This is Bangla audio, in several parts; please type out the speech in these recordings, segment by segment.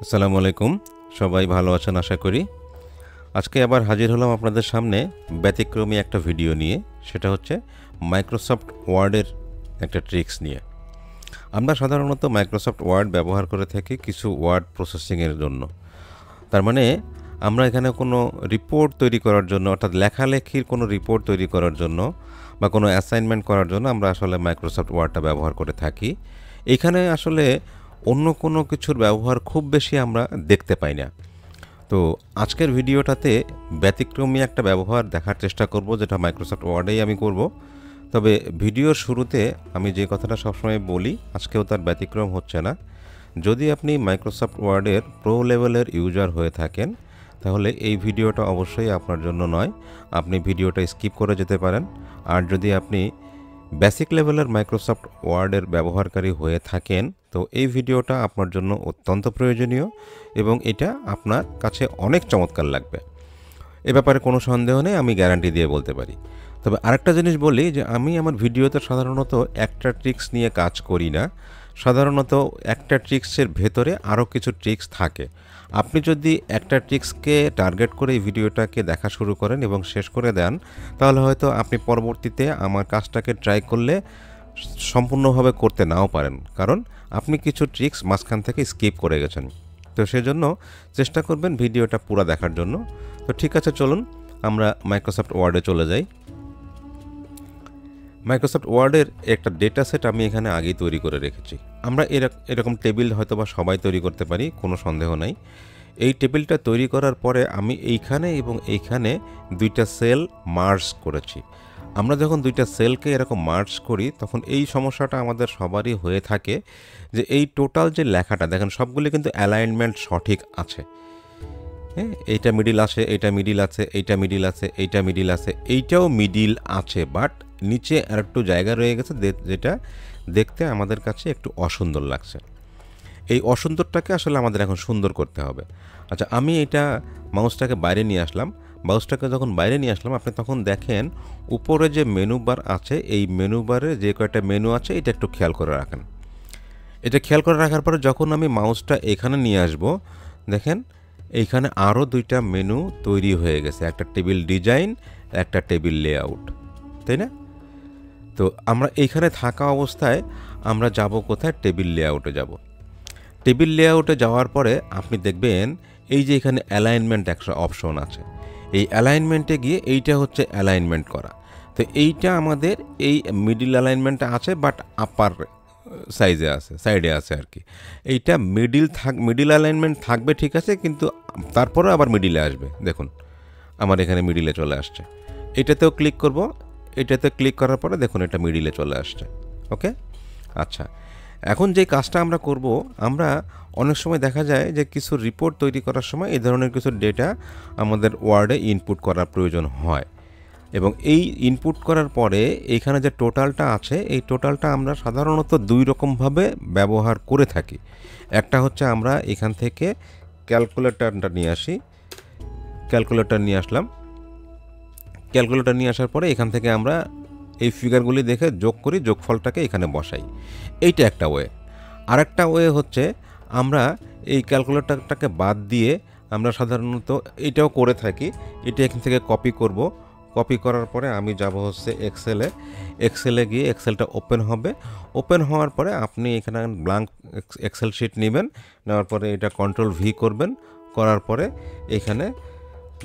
আসসালামু আলাইকুম। সবাই ভালো আছেন আশা করি। আজকে আবার হাজির হলাম আপনাদের সামনে ব্যতিক্রমী একটা ভিডিও নিয়ে। সেটা হচ্ছে মাইক্রোসফট ওয়ার্ডের একটা ট্রিক্স নিয়ে। আমরা সাধারণত মাইক্রোসফট ওয়ার্ড ব্যবহার করে থাকি কিছু ওয়ার্ড প্রসেসিংয়ের জন্য। তার মানে আমরা এখানে কোনো রিপোর্ট তৈরি করার জন্য, অর্থাৎ লেখালেখির কোনো রিপোর্ট তৈরি করার জন্য বা কোনো অ্যাসাইনমেন্ট করার জন্য আমরা আসলে মাইক্রোসফট ওয়ার্ডটা ব্যবহার করে থাকি। এখানে আসলে অন্য কোনো কিছুর ব্যবহার খুব বেশি আমরা দেখতে পাই না। তো আজকের ভিডিওটাতে ব্যতিক্রমী একটা ব্যবহার দেখার চেষ্টা করব, যেটা মাইক্রোসফট ওয়ার্ডেই আমি করব। তবে ভিডিওর শুরুতে আমি যে কথাটা সবসময় বলি, আজকেও তার ব্যতিক্রম হচ্ছে না। যদি আপনি মাইক্রোসফট ওয়ার্ডের প্রো লেভেলের ইউজার হয়ে থাকেন, তাহলে এই ভিডিওটা অবশ্যই আপনার জন্য নয়। আপনি ভিডিওটা স্কিপ করে যেতে পারেন। আর যদি আপনি বেসিক লেভেলের মাইক্রোসফট ওয়ার্ডের ব্যবহারকারী হয়ে থাকেন, তো এই ভিডিওটা আপনার জন্য অত্যন্ত প্রয়োজনীয় এবং এটা আপনার কাছে অনেক চমৎকার লাগবে। এ ব্যাপারে কোনো সন্দেহ নেই, আমি গ্যারান্টি দিয়ে বলতে পারি। তবে আরেকটা জিনিস বলি যে আমি আমার ভিডিওতে সাধারণত একটা ট্রিক্স নিয়ে কাজ করি না। সাধারণত একটা ট্রিক্সের ভেতরে আরও কিছু ট্রিক্স থাকে। আপনি যদি একটা ট্রিক্সকে টার্গেট করে এই ভিডিওটাকে দেখা শুরু করেন এবং শেষ করে দেন, তাহলে হয়তো আপনি পরবর্তীতে আমার কাজটাকে ট্রাই করলে সম্পূর্ণভাবে করতে নাও পারেন, কারণ আপনি কিছু ট্রিক্স মাঝখান থেকে স্কিপ করে গেছেন। তো সেজন্য চেষ্টা করবেন ভিডিওটা পুরো দেখার জন্য। তো ঠিক আছে, চলুন আমরা মাইক্রোসফট ওয়ার্ডে চলে যাই। মাইক্রোসফট ওয়ার্ডের একটা ডেটা সেট আমি এখানে আগেই তৈরি করে রেখেছি। আমরা এরকম টেবিল হয়তো বা সবাই তৈরি করতে পারি, কোনো সন্দেহ নাই। এই টেবিলটা তৈরি করার পরে আমি এইখানে এবং এইখানে দুইটা সেল মার্জ করেছি। আমরা যখন দুইটা সেলকে এরকম মার্জ করি, তখন এই সমস্যাটা আমাদের সবারই হয়ে থাকে যে এই টোটাল যে লেখাটা দেখেন, সবগুলি কিন্তু অ্যালাইনমেন্ট সঠিক আছে। হ্যাঁ, এইটা মিডিল আছে, এইটা মিডিল আছে, এইটা মিডিল আছে, এইটা মিডিল আছে, এইটাও মিডিল আছে, বাট নিচে আর একটু জায়গা রয়ে গেছে যেটা দেখতে আমাদের কাছে একটু অসুন্দর লাগছে। এই অসুন্দরটাকে আসলে আমাদের এখন সুন্দর করতে হবে। আচ্ছা, আমি এটা মাউসটাকে বাইরে নিয়ে আসলাম। মাউসটাকে যখন বাইরে নিয়ে আসলাম, আপনি তখন দেখেন উপরে যে মেনু বার আছে, এই মেনু বারে যে কয়েকটা মেনু আছে এটা একটু খেয়াল করে রাখেন। এটা খেয়াল করে রাখার পরে যখন আমি মাউসটা এখানে নিয়ে আসব, দেখেন এইখানে আরও দুইটা মেনু তৈরি হয়ে গেছে, একটা টেবিল ডিজাইন, একটা টেবিল লেআউট, তাই না? তো আমরা এইখানে থাকা অবস্থায় আমরা যাব কোথায়? টেবিল লেআউটে যাব। টেবিল লেআউটে যাওয়ার পরে আপনি দেখবেন এই যে এখানে অ্যালাইনমেন্ট একটা অপশন আছে। এই অ্যালাইনমেন্টে গিয়ে এইটা হচ্ছে অ্যালাইনমেন্ট করা। তো এইটা আমাদের এই মিডিল অ্যালাইনমেন্টটা আছে, বাট আপার সাইডে আছে আর কি। এইটা মিডিল অ্যালাইনমেন্ট থাকবে, ঠিক আছে, কিন্তু তারপরে আবার মিডিলে আসবে। দেখুন আমার এখানে মিডিলে চলে আসছে। এটাতেও ক্লিক করব। এটাতে ক্লিক করার পরে দেখুন এটা মিডিলে চলে আসছে। ওকে, আচ্ছা, এখন যে কাজটা আমরা করব, আমরা অনেক সময় দেখা যায় যে কিছু রিপোর্ট তৈরি করার সময় এই ধরনের কিছু ডেটা আমাদের ওয়ার্ডে ইনপুট করার প্রয়োজন হয়, এবং এই ইনপুট করার পরে এইখানে যে টোটালটা আছে, এই টোটালটা আমরা সাধারণত দুই রকমভাবে ব্যবহার করে থাকি। একটা হচ্ছে আমরা এখান থেকে ক্যালকুলেটরটা নিয়ে আসি, ক্যালকুলেটর নিয়ে আসলাম। ক্যালকুলেটর নিয়ে আসার পরে এখান থেকে আমরা এই ফিগারগুলি দেখে যোগ করি, যোগফলটাকে এখানে বসাই। এইটা একটা ওয়ে। আরেকটা ওয়ে হচ্ছে আমরা এই ক্যালকুলেটরটাকে বাদ দিয়ে আমরা সাধারণত এইটাও করে থাকি। এটা এখান থেকে কপি করব। কপি করার পরে আমি যাব হচ্ছে এক্সেলে গিয়ে এক্সেলটা ওপেন হবে। ওপেন হওয়ার পরে আপনি এখানে ব্ল্যাঙ্ক এক্সেল শিট নেবেন, নেওয়ার পরে এটা কন্ট্রোল ভি করবেন, করার পরে এখানে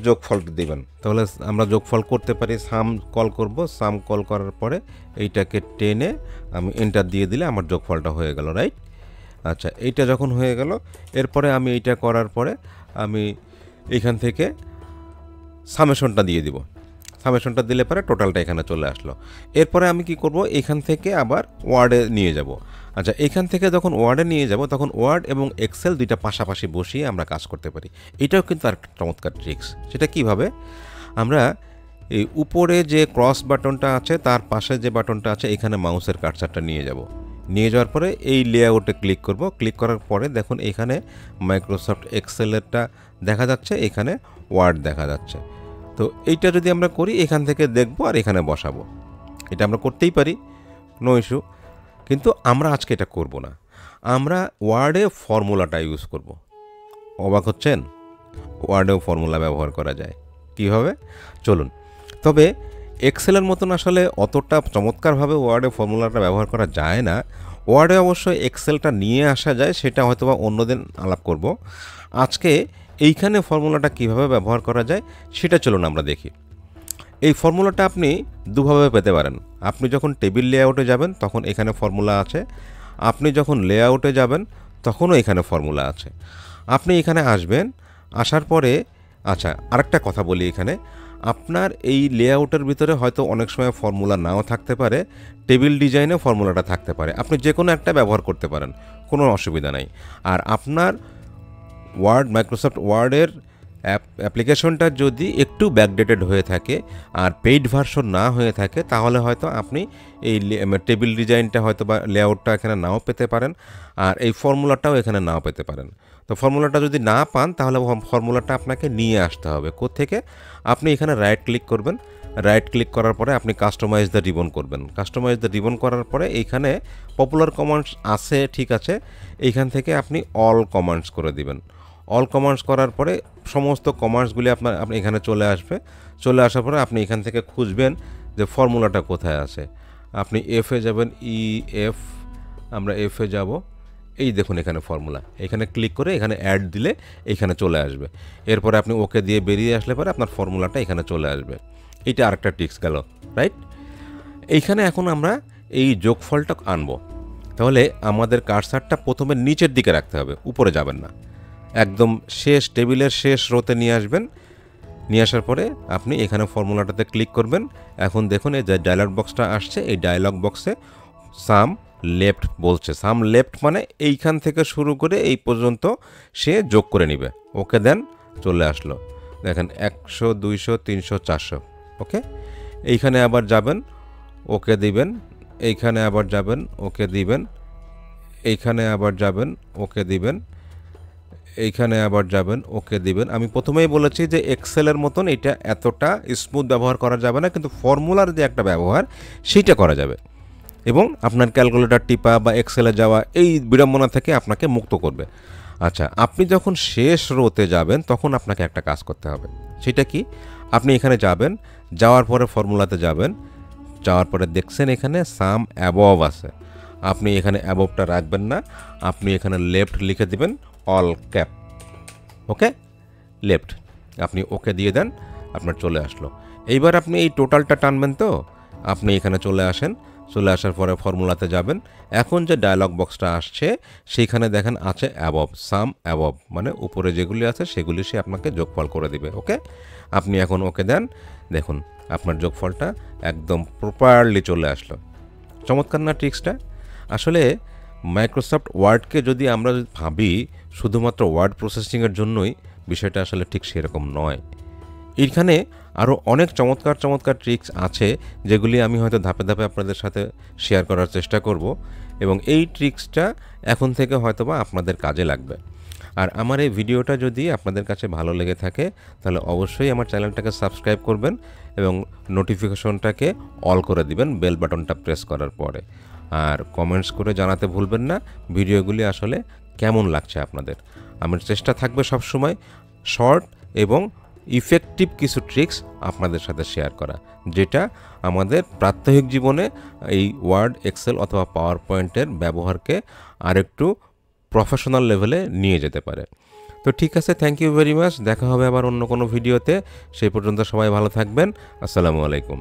যোগফলটা দিবেন। তাহলে আমরা যোগফল করতে পারি, সাম কল করব। সাম কল করার পরে এইটাকে টেনে আমি এন্টার দিয়ে দিলে আমার যোগফলটা হয়ে গেল, রাইট? আচ্ছা, এইটা যখন হয়ে গেল, এরপরে আমি এইটা করার পরে আমি এইখান থেকে সামেশনটা দিয়ে দিব। সামেশনটা দিলে পরে টোটালটা এখানে চলে আসলো। এরপরে আমি কি করব, এখান থেকে আবার ওয়ার্ডে নিয়ে যাব। আচ্ছা, এখান থেকে যখন ওয়ার্ডে নিয়ে যাব, তখন ওয়ার্ড এবং এক্সেল দুইটা পাশাপাশি বসিয়ে আমরা কাজ করতে পারি। এটাও কিন্তু আর চমৎকার ট্রিক্স। সেটা কিভাবে? আমরা এই উপরে যে ক্রস বাটনটা আছে, তার পাশে যে বাটনটা আছে, এখানে মাউসের কার্সারটা নিয়ে যাব। নিয়ে যাওয়ার পরে এই লেআউটে ক্লিক করব। ক্লিক করার পরে দেখুন এখানে মাইক্রোসফট এক্সেলেরটা দেখা যাচ্ছে, এখানে ওয়ার্ড দেখা যাচ্ছে। তো এইটা যদি আমরা করি, এখান থেকে দেখব আর এখানে বসাবো। এটা আমরা করতেই পারি, নো ইস্যু। কিন্তু আমরা আজকে এটা করব না। আমরা ওয়ার্ডে ফর্মুলাটা ইউজ করব। অবাক হচ্ছেন? ওয়ার্ডেও ফর্মুলা ব্যবহার করা যায়। কীভাবে? চলুন। তবে এক্সেলের মতন আসলে অতটা চমৎকারভাবে ওয়ার্ডে ফর্মুলাটা ব্যবহার করা যায় না। ওয়ার্ডে অবশ্য এক্সেলটা নিয়ে আসা যায়, সেটা হয়তোবা অন্যদিন আলাপ করব। আজকে এইখানে ফর্মুলাটা কিভাবে ব্যবহার করা যায় সেটা চলুন আমরা দেখি। এই ফর্মুলাটা আপনি দুভাবে পেতে পারেন। আপনি যখন টেবিল লেআউটে যাবেন তখন এখানে ফর্মুলা আছে, আপনি যখন লেআউটে যাবেন তখনও এখানে ফর্মুলা আছে। আপনি এখানে আসবেন, আসার পরে আচ্ছা আরেকটা কথা বলি এখানে, আপনার এই লেআউটের ভিতরে হয়তো অনেক সময় ফর্মুলা নাও থাকতে পারে, টেবিল ডিজাইনে ফর্মুলাটা থাকতে পারে, আপনি যে কোনো একটা ব্যবহার করতে পারেন, কোনো অসুবিধা নাই। আর আপনার মাইক্রোসফট ওয়ার্ডের অ্যাপ্লিকেশনটা যদি একটু ব্যাকডেটেড হয়ে থাকে আর পেইড ভার্সন না হয়ে থাকে, তাহলে হয়তো আপনি এই টেবিল ডিজাইনটা হয়তো বা লেআউটটা এখানে নাও পেতে পারেন, আর এই ফর্মুলাটাও এখানে নাও পেতে পারেন। তো ফর্মুলাটা যদি না পান তাহলে ফর্মুলাটা আপনাকে নিয়ে আসতে হবে। কোত্থেকে? আপনি এখানে রাইট ক্লিক করবেন, রাইট ক্লিক করার পরে আপনি কাস্টমাইজ দ্য রিবন করবেন। কাস্টমাইজ দ্য রিবন করার পরে এইখানে পপুলার কমান্ডস আছে, ঠিক আছে, এইখান থেকে আপনি অল কমান্ডস করে দিবেন। অল কমান্ডস করার পরে সমস্ত কমান্ডসগুলি আপনি এখানে চলে আসবে। চলে আসার পরে আপনি এখান থেকে খুঁজবেন যে ফর্মুলাটা কোথায় আছে। আপনি এফে যাবেন, এফ, আমরা এফে যাব, এই দেখুন এখানে ফর্মুলা, এখানে ক্লিক করে এখানে অ্যাড দিলে এখানে চলে আসবে। এরপরে আপনি ওকে দিয়ে বেরিয়ে আসলে পরে আপনার ফর্মুলাটা এখানে চলে আসবে। এইটা আরেকটা ট্রিক্স গেল, রাইট? এইখানে এখন আমরা এই যোগফলটা আনবো। তাহলে আমাদের কার্সারটা প্রথমে নিচের দিকে রাখতে হবে, উপরে যাবেন না, একদম শেষ টেবিলের শেষ রোতে নিয়ে আসবেন। নিয়ে আসার পরে আপনি এখানে ফর্মুলাটাতে ক্লিক করবেন। এখন দেখুন এই যে ডায়লগ বক্সটা আসছে, এই ডায়লগ বক্সে সাম লেফট বলছে। সাম লেফট মানে এইখান থেকে শুরু করে এই পর্যন্ত সে যোগ করে নেবে। ওকে দেন, চলে আসলো। দেখেন 100, 200, 300, 400। ওকে, এইখানে আবার যাবেন, ওকে দিবেন, এইখানে আবার যাবেন, ওকে দিবেন, এইখানে আবার যাবেন, ওকে দিবেন, এইখানে আবার যাবেন, ওকে দিবেন। আমি প্রথমেই বলেছি যে এক্সেলের মতন এটা এতটা স্মুথ ব্যবহার করা যাবে না, কিন্তু ফর্মুলার যে একটা ব্যবহার সেইটা করা যাবে এবং আপনার ক্যালকুলেটর টিপা বা এক্সেলে যাওয়া এই বিড়ম্বনা থেকে আপনাকে মুক্ত করবে। আচ্ছা, আপনি যখন শেষ রোতে যাবেন তখন আপনাকে একটা কাজ করতে হবে। সেটা কি? আপনি এখানে যাবেন, যাওয়ার পরে ফর্মুলাতে যাবেন, যাওয়ার পরে দেখছেন এখানে সাম অ্যাবভ আছে। আপনি এখানে অ্যাবভটা রাখবেন না, আপনি এখানে লেফট লিখে দিবেন, অল ক্যাপ। ওকে, লেফট, আপনি ওকে দিয়ে দেন, আপনার চলে আসলো। এইবার আপনি এই টোটালটা টানবেন, তো আপনি এখানে চলে আসেন। চলে আসার পরে ফর্মুলাতে যাবেন। এখন যে ডায়লগ বক্সটা আসছে সেইখানে দেখেন আছে অ্যাবভ, সাম অ্যাবভ, মানে উপরে যেগুলি আছে সেগুলি সে আপনাকে যোগফল করে দিবে। ওকে, আপনি এখন ওকে দেন, দেখুন আপনার যোগফলটা একদম প্রপারলি চলে আসলো। চমৎকার না ট্রিক্সটা? আসলে মাইক্রোসফট ওয়ার্ডকে যদি আমরা ভাবি শুধুমাত্র ওয়ার্ড প্রসেসিংয়ের জন্যই, বিষয়টা আসলে ঠিক সেরকম নয়। এইখানে আরও অনেক চমৎকার চমৎকার ট্রিক্স আছে যেগুলি আমি হয়তো ধাপে ধাপে আপনাদের সাথে শেয়ার করার চেষ্টা করব, এবং এই ট্রিক্সটা এখন থেকে হয়তোবা আপনাদের কাজে লাগবে। আর আমার এই ভিডিওটা যদি আপনাদের কাছে ভালো লেগে থাকে তাহলে অবশ্যই আমার চ্যানেলটাকে সাবস্ক্রাইব করবেন এবং নোটিফিকেশনটাকে অল করে দিবেন বেল বাটনটা প্রেস করার পরে। আর কমেন্টস করে জানাতে ভুলবেন না ভিডিওগুলি আসলে কেমন লাগছে আপনাদের। আমার চেষ্টা থাকবে সবসময় শর্ট এবং ইফেক্টিভ কিছু ট্রিক্স আপনাদের সাথে শেয়ার করা, যেটা আমাদের প্রাত্যহিক জীবনে এই ওয়ার্ড, এক্সেল অথবা পাওয়ার পয়েন্টের ব্যবহারকে আরেকটু প্রফেশনাল লেভেলে নিয়ে যেতে পারে। তো ঠিক আছে, থ্যাংক ইউ ভেরি মাচ। দেখা হবে আবার অন্য কোনো ভিডিওতে। সেই পর্যন্ত সবাই ভালো থাকবেন। আসসালামু আলাইকুম।